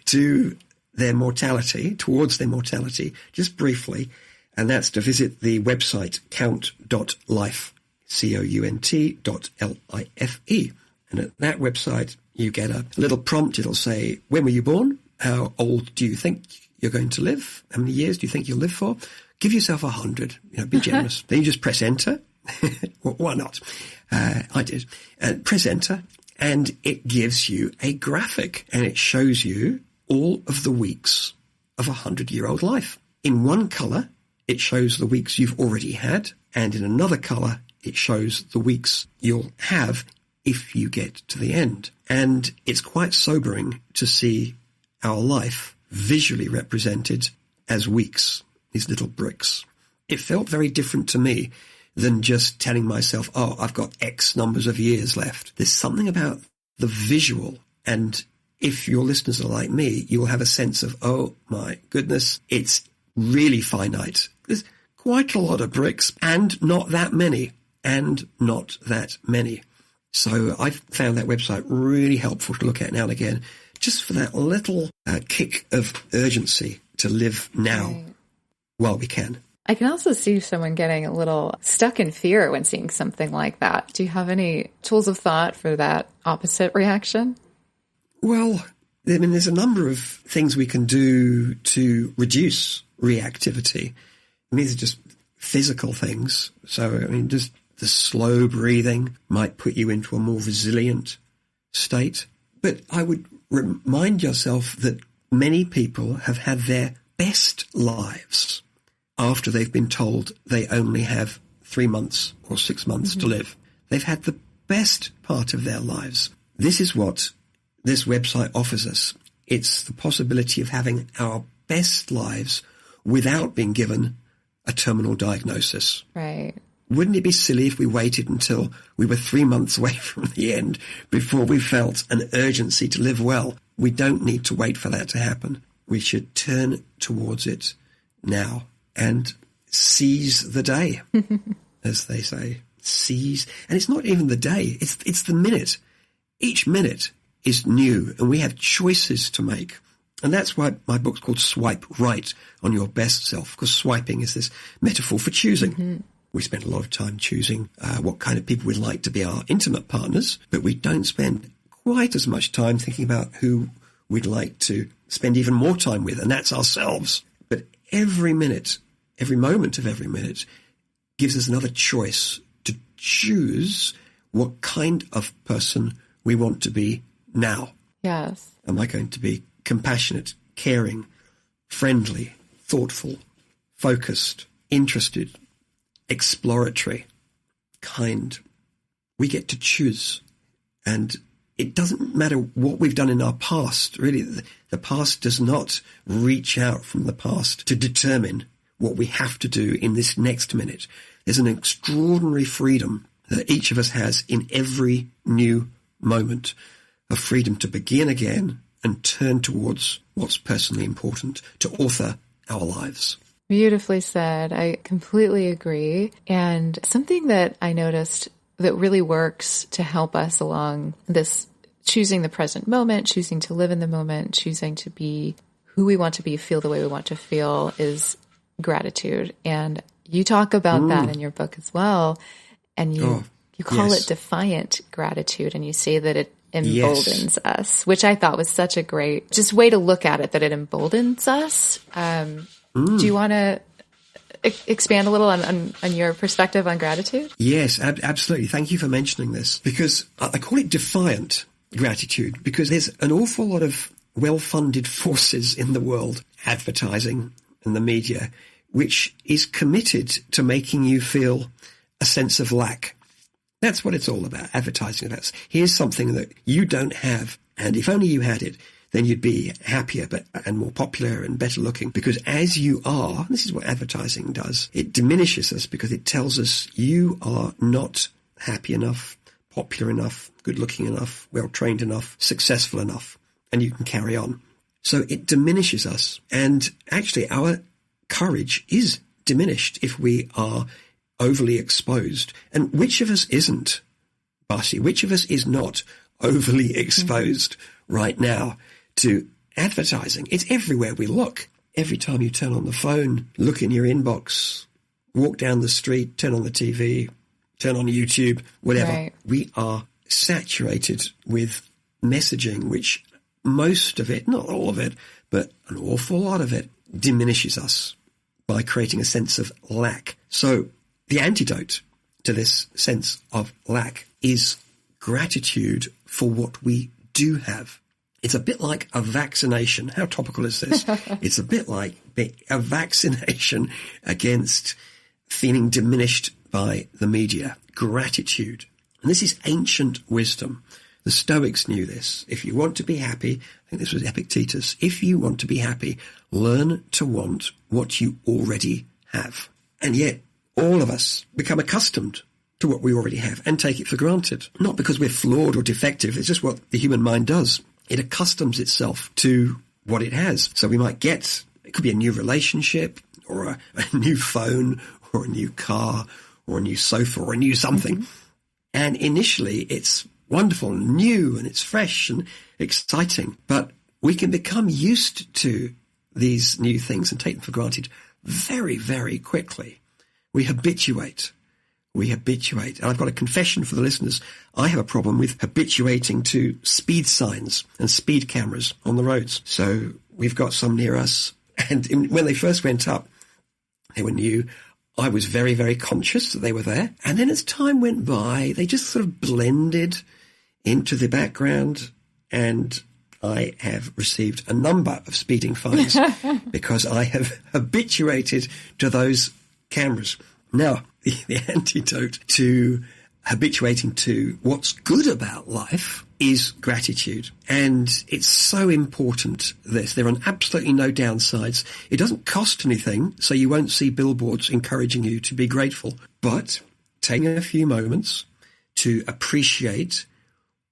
to their mortality, towards their mortality, just briefly, and that's to visit the website count.life, count.life. And at that website, you get a little prompt. It'll say, when were you born? How old do you think you're going to live? How many years do you think you'll live for? Give yourself 100, be generous. Then you just press enter. Well, why not? I did. Press enter, and it gives you a graphic, and it shows you all of the weeks of a 100-year-old life. In one colour, it shows the weeks you've already had, and in another colour, it shows the weeks you'll have if you get to the end. And it's quite sobering to see our life visually represented as weeks, these little bricks. It felt very different to me than just telling myself, oh, I've got X numbers of years left. There's something about the visual, and if your listeners are like me, you'll have a sense of, oh my goodness, it's really finite. There's quite a lot of bricks and not that many. So I've found that website really helpful to look at now and again, just for that little kick of urgency to live now while we can. I can also see someone getting a little stuck in fear when seeing something like that. Do you have any tools of thought for that opposite reaction? Well, I mean, there's a number of things we can do to reduce reactivity. I mean, these are just physical things. So, I mean, just the slow breathing might put you into a more resilient state. But I would remind yourself that many people have had their best lives after they've been told they only have 3 months or 6 months to live. They've had the best part of their lives. This is what this website offers us. It's the possibility of having our best lives without being given a terminal diagnosis. Right. Wouldn't it be silly if we waited until we were 3 months away from the end before we felt an urgency to live well? We don't need to wait for that to happen. We should turn towards it now and seize the day, as they say. Seize. And it's not even the day. It's the minute. Each minute is new, and we have choices to make. And that's why my book's called Swipe Right on Your Best Self, because swiping is this metaphor for choosing. We spend a lot of time choosing what kind of people we'd like to be our intimate partners, but we don't spend quite as much time thinking about who we'd like to spend even more time with, and that's ourselves. But every minute, every moment of every minute gives us another choice to choose what kind of person we want to be now? Yes. Am I going to be compassionate, caring, friendly, thoughtful, focused, interested, exploratory, kind? We get to choose. And it doesn't matter what we've done in our past. Really, the past does not reach out from the past to determine what we have to do in this next minute. There's an extraordinary freedom that each of us has in every new moment, of freedom to begin again and turn towards what's personally important, to author our lives. Beautifully said. I completely agree. And something that I noticed that really works to help us along this choosing the present moment, choosing to live in the moment, choosing to be who we want to be, feel the way we want to feel, is gratitude. And you talk about that in your book as well. And you call it defiant gratitude. And you say that it emboldens us, which I thought was such a great just way to look at it, that it emboldens us. Do you want to expand a little on your perspective on gratitude? Yes, absolutely. Thank you for mentioning this, because I call it defiant gratitude because there's an awful lot of well-funded forces in the world, advertising and the media, which is committed to making you feel a sense of lack. That's what it's all about, advertising. About here's something that you don't have, and if only you had it, then you'd be happier and more popular and better looking. Because as you are, this is what advertising does, it diminishes us because it tells us you are not happy enough, popular enough, good looking enough, well trained enough, successful enough, and you can carry on. So it diminishes us. And actually our courage is diminished if we are overly exposed. And which of us isn't, Barsi? Which of us is not overly exposed right now to advertising? It's everywhere we look. Every time you turn on the phone, look in your inbox, walk down the street, turn on the TV, turn on YouTube, whatever. Right. We are saturated with messaging, which most of it, not all of it, but an awful lot of it diminishes us by creating a sense of lack. So the antidote to this sense of lack is gratitude for what we do have. It's a bit like a vaccination. How topical is this? It's a bit like a vaccination against feeling diminished by the media. Gratitude. And this is ancient wisdom. The Stoics knew this. If you want to be happy, I think this was Epictetus, if you want to be happy, learn to want what you already have. And yet, all of us become accustomed to what we already have and take it for granted. Not because we're flawed or defective, it's just what the human mind does. It accustoms itself to what it has. So we might get, it could be a new relationship or a new phone or a new car or a new sofa or a new something. Mm-hmm. And initially it's wonderful and new and it's fresh and exciting. But we can become used to these new things and take them for granted very, very quickly. We habituate. And I've got a confession for the listeners. I have a problem with habituating to speed signs and speed cameras on the roads. So we've got some near us. And when they first went up, they were new. I was very, very conscious that they were there. And then as time went by, they just sort of blended into the background. And I have received a number of speeding fines because I have habituated to those cameras. Now, the antidote to habituating to what's good about life is gratitude. And it's so important, this. There are absolutely no downsides. It doesn't cost anything, so you won't see billboards encouraging you to be grateful. But taking a few moments to appreciate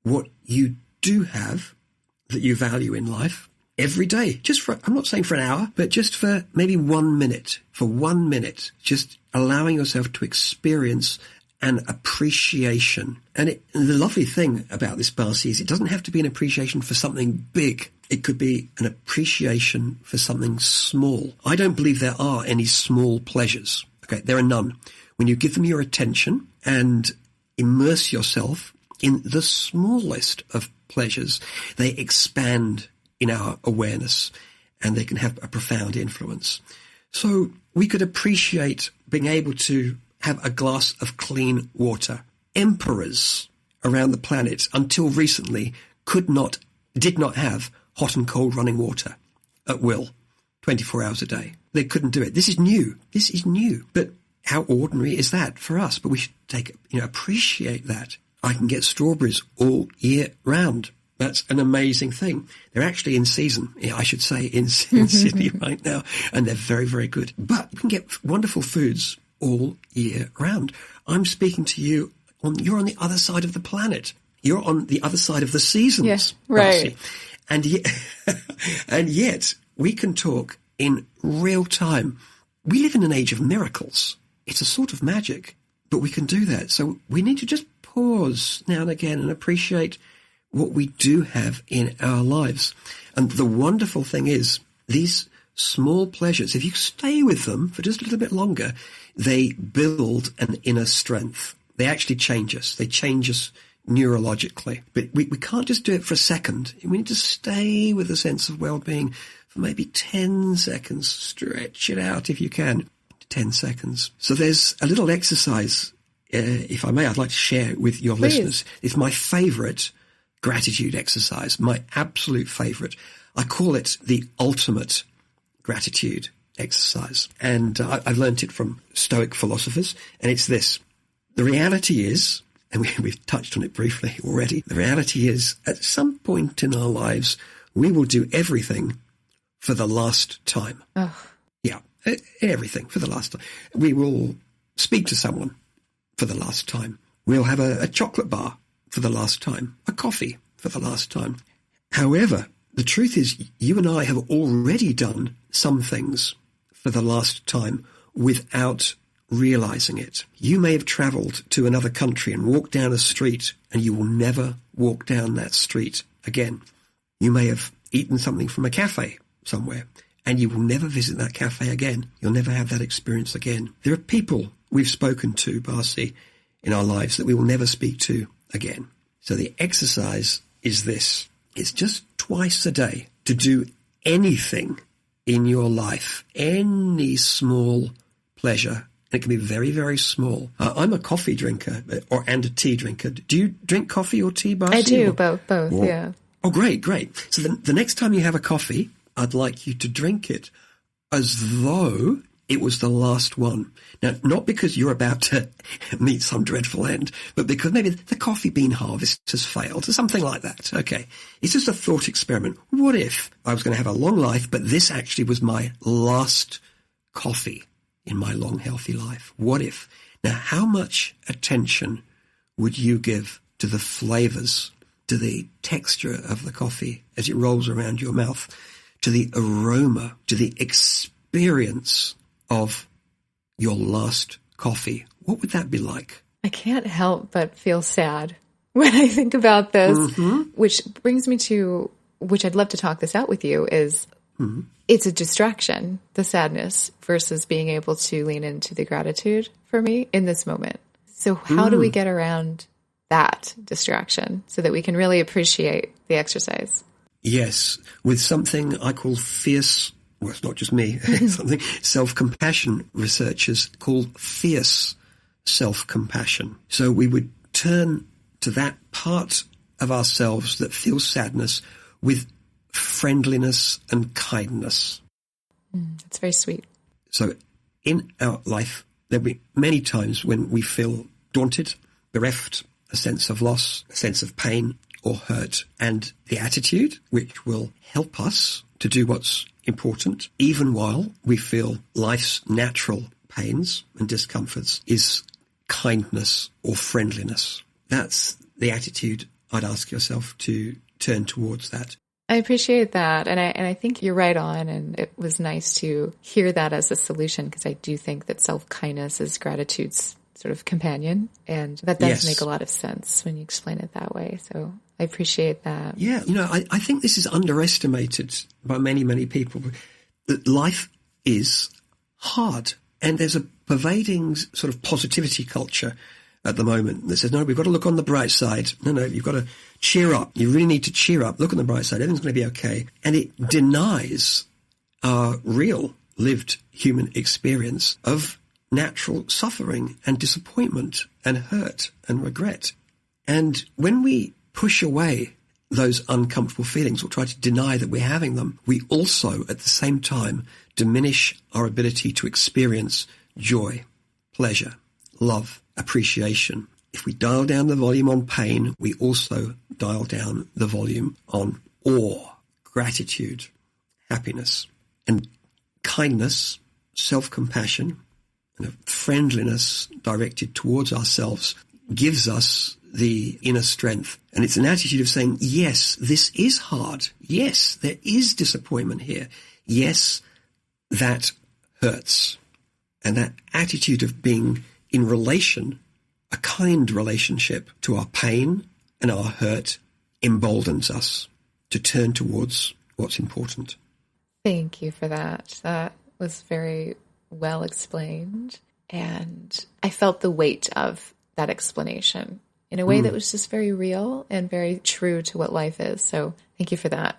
what you do have that you value in life every day, just for, I'm not saying for an hour, but just for maybe 1 minute, just allowing yourself to experience an appreciation. And the lovely thing about this, Barsi, is it doesn't have to be an appreciation for something big. It could be an appreciation for something small. I don't believe there are any small pleasures. Okay, there are none. When you give them your attention and immerse yourself in the smallest of pleasures, they expand in our awareness and they can have a profound influence. So we could appreciate being able to have a glass of clean water. Emperors around the planet until recently did not have hot and cold running water at will, 24 hours a day. They couldn't do it. This is new. This is new. But how ordinary is that for us? But we should appreciate that. I can get strawberries all year round. That's an amazing thing. They're actually in season, I should say, in Sydney right now, and they're very, very good. But you can get wonderful foods all year round. I'm speaking to you you're on the other side of the planet. You're on the other side of the seasons. Yes, right. Darcy. And yet we can talk in real time. We live in an age of miracles. It's a sort of magic, but we can do that. So we need to just pause now and again and appreciate what we do have in our lives. And the wonderful thing is, these small pleasures, if you stay with them for just a little bit longer, they build an inner strength. They actually change us. They change us neurologically. But we can't just do it for a second. We need to stay with a sense of well-being for maybe 10 seconds. Stretch it out if you can. 10 seconds. So there's a little exercise, if I may, I'd like to share with your listeners. It's my favorite gratitude exercise, my absolute favorite. I call it the ultimate gratitude exercise. And I've learned it from Stoic philosophers, and it's this. The reality is, and we've touched on it briefly already, the reality is at some point in our lives, we will do everything for the last time. Oh. Yeah, everything for the last time. We will speak to someone for the last time. We'll have a chocolate bar for the last time, a coffee for the last time. However, the truth is you and I have already done some things for the last time without realizing it. You may have traveled to another country and walked down a street and you will never walk down that street again. You may have eaten something from a cafe somewhere and you will never visit that cafe again. You'll never have that experience again. There are people we've spoken to, Barcy, in our lives that we will never speak to again. So the exercise is this. It's just twice a day to do anything in your life, any small pleasure. It can be very, very small. I'm a coffee drinker and a tea drinker. Do you drink coffee or tea, Barcy? I do, both, yeah. Oh, great. So the next time you have a coffee, I'd like you to drink it as though it was the last one. Now, not because you're about to meet some dreadful end, but because maybe the coffee bean harvest has failed or something like that. Okay. It's just a thought experiment. What if I was going to have a long life, but this actually was my last coffee in my long, healthy life? What if? Now, how much attention would you give to the flavors, to the texture of the coffee as it rolls around your mouth, to the aroma, to the experience of your last coffee? What would that be like? I can't help but feel sad when I think about this, which brings me to, which I'd love to talk this out with you, is it's a distraction, the sadness, versus being able to lean into the gratitude for me in this moment. So how do we get around that distraction so that we can really appreciate the exercise? Yes, with something I call fierce, well, it's not just me, something self-compassion researchers call fierce self-compassion. So we would turn to that part of ourselves that feels sadness with friendliness and kindness. That's very sweet. So in our life, there'll be many times when we feel daunted, bereft, a sense of loss, a sense of pain or hurt. And the attitude, which will help us to do what's important, even while we feel life's natural pains and discomforts, is kindness or friendliness. That's the attitude I'd ask yourself to turn towards that. I appreciate that. And I think you're right on. And it was nice to hear that as a solution, because I do think that self-kindness is gratitude's sort of companion. And that does make a lot of sense when you explain it that way. So I appreciate that. Yeah. I think this is underestimated by many, many people. That life is hard. And there's a pervading sort of positivity culture at the moment that says, no, we've got to look on the bright side. No, you've got to cheer up. You really need to cheer up. Look on the bright side. Everything's going to be okay. And it denies our real lived human experience of natural suffering and disappointment and hurt and regret. And when we push away those uncomfortable feelings or try to deny that we're having them, we also, at the same time, diminish our ability to experience joy, pleasure, love, appreciation. If we dial down the volume on pain, we also dial down the volume on awe, gratitude, happiness, and kindness, self-compassion, and a friendliness directed towards ourselves gives us the inner strength. And it's an attitude of saying, yes, this is hard. Yes, there is disappointment here. Yes, that hurts. And that attitude of being in relation, a kind relationship to our pain and our hurt, emboldens us to turn towards what's important. Thank you for that. That was very well explained. And I felt the weight of that explanation in a way that was just very real and very true to what life is. So thank you for that.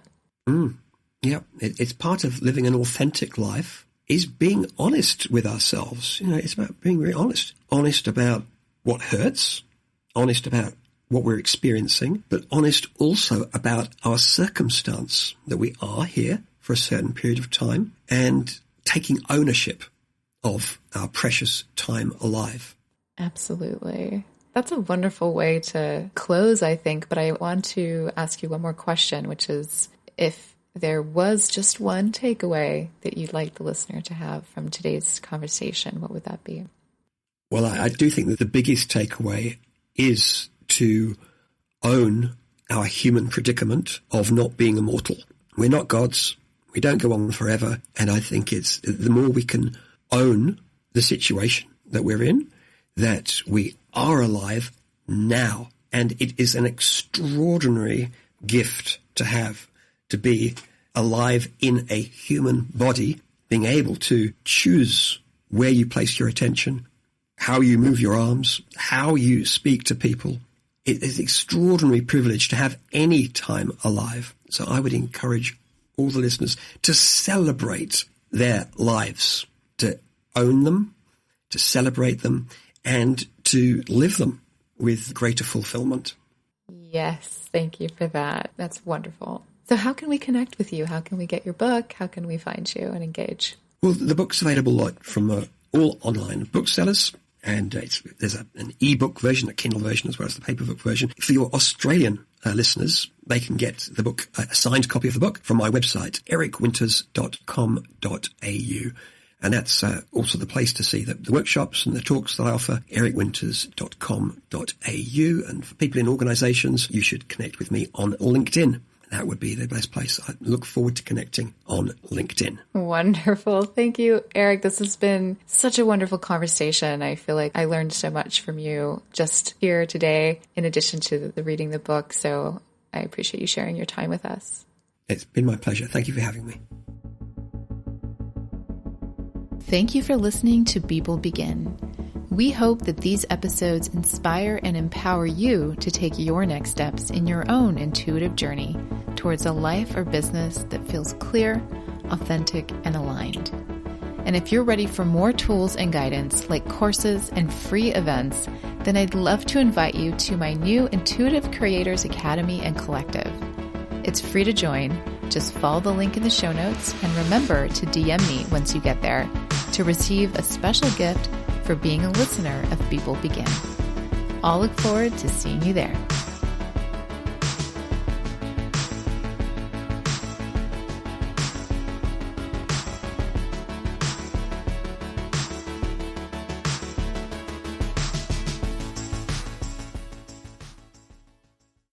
Yeah, it's part of living an authentic life is being honest with ourselves. You know, it's about being very honest. Honest about what hurts, honest about what we're experiencing, but honest also about our circumstance, that we are here for a certain period of time, and taking ownership of our precious time alive. Absolutely. That's a wonderful way to close, I think. But I want to ask you one more question, which is if there was just one takeaway that you'd like the listener to have from today's conversation, what would that be? Well, I do think that the biggest takeaway is to own our human predicament of not being immortal. We're not gods. We don't go on forever. And I think it's the more we can own the situation that we're in, that we are alive now. And it is an extraordinary gift to have, to be alive in a human body, being able to choose where you place your attention, how you move your arms, how you speak to people. It is an extraordinary privilege to have any time alive. So I would encourage all the listeners to celebrate their lives, to own them, to celebrate them, and to live them with greater fulfillment. Yes, thank you for that. That's wonderful. So how can we connect with you? How can we get your book? How can we find you and engage? Well, the book's available from all online booksellers, and there's an e-book version, a Kindle version, as well as the paperback version. For your Australian listeners, they can get the book, a signed copy of the book, from my website, ericwinters.com.au. And that's also the place to see the workshops and the talks that I offer, ericwinters.com.au. And for people in organizations, you should connect with me on LinkedIn. That would be the best place. I look forward to connecting on LinkedIn. Wonderful. Thank you, Eric. This has been such a wonderful conversation. I feel like I learned so much from you just here today, in addition to the reading the book. So I appreciate you sharing your time with us. It's been my pleasure. Thank you for having me. Thank you for listening to People Begin. We hope that these episodes inspire and empower you to take your next steps in your own intuitive journey towards a life or business that feels clear, authentic, and aligned. And if you're ready for more tools and guidance like courses and free events, then I'd love to invite you to my new Intuitive Creators Academy and Collective. It's free to join. Just follow the link in the show notes and remember to DM me once you get there to receive a special gift for being a listener of People Begin. I'll look forward to seeing you there.